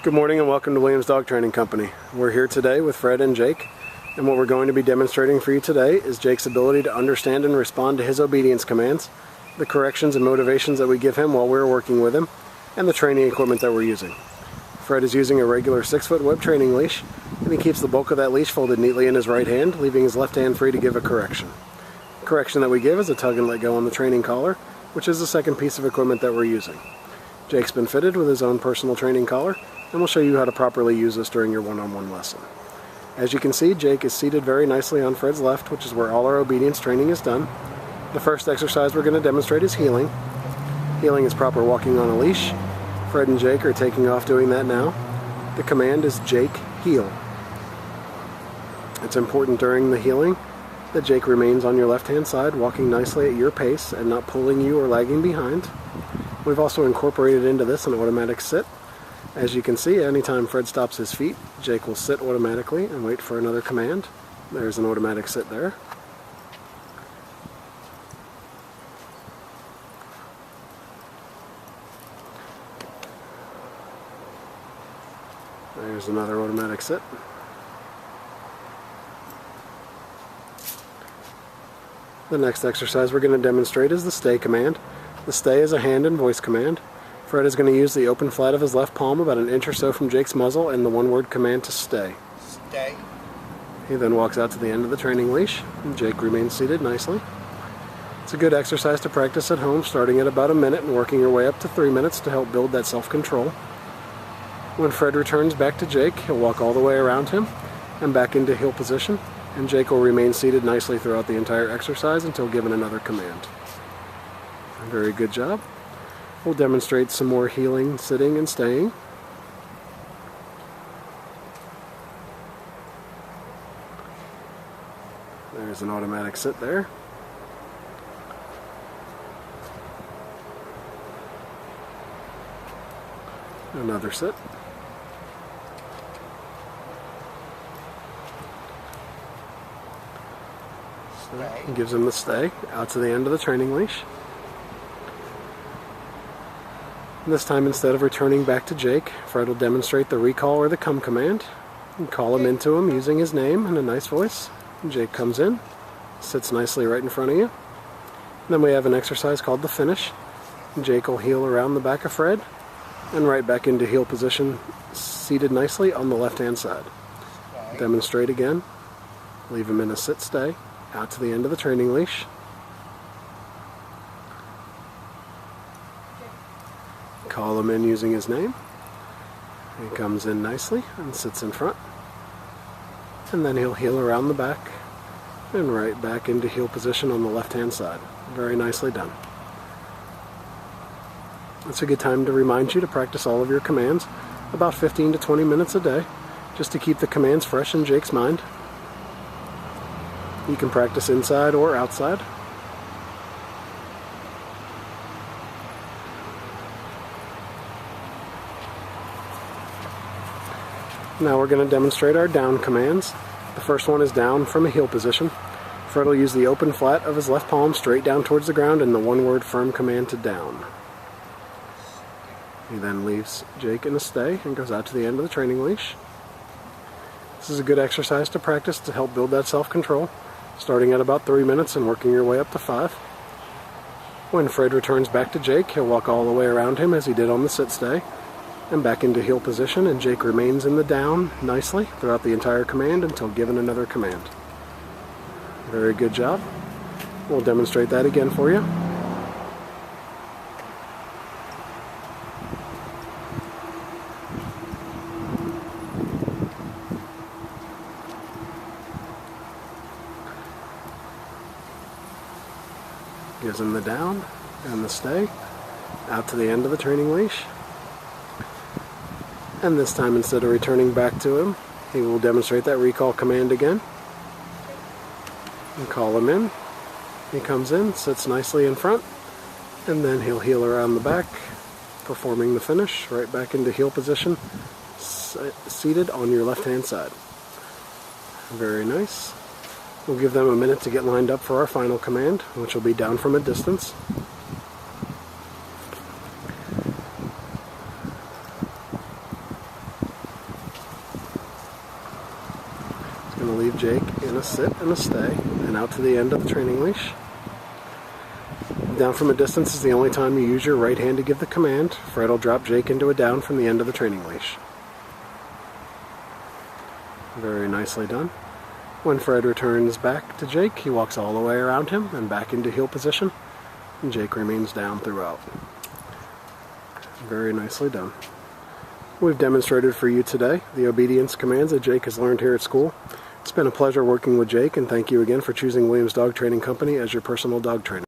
Good morning and welcome to Williams Dog Training Company. We're here today with Fred and Jake, and what we're going to be demonstrating for you today is Jake's ability to understand and respond to his obedience commands, the corrections and motivations that we give him while we're working with him, and the training equipment that we're using. Fred is using a regular 6-foot web training leash, and he keeps the bulk of that leash folded neatly in his right hand, leaving his left hand free to give a correction. The correction that we give is a tug and let go on the training collar, which is the second piece of equipment that we're using. Jake's been fitted with his own personal training collar, and we'll show you how to properly use this during your one-on-one lesson. As you can see, Jake is seated very nicely on Fred's left, which is where all our obedience training is done. The first exercise we're going to demonstrate is heeling. Heeling is proper walking on a leash. Fred and Jake are taking off doing that now. The command is Jake, heel. It's important during the heeling that Jake remains on your left-hand side, walking nicely at your pace and not pulling you or lagging behind. We've also incorporated into this an automatic sit. As you can see, anytime Fred stops his feet, Jake will sit automatically and wait for another command. There's an automatic sit there. There's another automatic sit. The next exercise we're going to demonstrate is the stay command. The stay is a hand and voice command. Fred is going to use the open flat of his left palm about an inch or so from Jake's muzzle and the one-word command to stay. Stay. He then walks out to the end of the training leash, and Jake remains seated nicely. It's a good exercise to practice at home, starting at about a minute and working your way up to 3 minutes to help build that self-control. When Fred returns back to Jake, he'll walk all the way around him and back into heel position, and Jake will remain seated nicely throughout the entire exercise until given another command. Very good job. We'll demonstrate some more heeling, sitting, and staying. There's an automatic sit there. Another sit. So gives him the stay out to the end of the training leash. This time, instead of returning back to Jake, Fred will demonstrate the recall or the come command and call him into him using his name in a nice voice. And Jake comes in, sits nicely right in front of you. And then we have an exercise called the finish. And Jake will heel around the back of Fred and right back into heel position, seated nicely on the left-hand side. Demonstrate again. Leave him in a sit stay out to the end of the training leash. Call him in using his name. He comes in nicely and sits in front. And then he'll heel around the back and right back into heel position on the left-hand side. Very nicely done. It's a good time to remind you to practice all of your commands about 15 to 20 minutes a day, just to keep the commands fresh in Jake's mind. You can practice inside or outside. Now we're going to demonstrate our down commands. The first one is down from a heel position. Fred will use the open flat of his left palm straight down towards the ground and the one-word firm command to down. He then leaves Jake in a stay and goes out to the end of the training leash. This is a good exercise to practice to help build that self-control, starting at about 3 minutes and working your way up to 5. When Fred returns back to Jake, he'll walk all the way around him as he did on the sit stay, and back into heel position, and Jake remains in the down nicely throughout the entire command until given another command. Very good job. We'll demonstrate that again for you. Gives him the down and the stay out to the end of the training leash. And this time, instead of returning back to him, he will demonstrate that recall command again. And call him in. He comes in, sits nicely in front, and then he'll heel around the back, performing the finish, right back into heel position, seated on your left-hand side. Very nice. We'll give them a minute to get lined up for our final command, which will be down from a distance. going to leave Jake in a sit and a stay and out to the end of the training leash. Down from a distance is the only time you use your right hand to give the command. Fred will drop Jake into a down from the end of the training leash. Very nicely done. When Fred returns back to Jake, he walks all the way around him and back into heel position, and Jake remains down throughout. Very nicely done. We've demonstrated for you today the obedience commands that Jake has learned here at school. It's been a pleasure working with Jake, and thank you again for choosing Williams Dog Training Company as your personal dog trainer.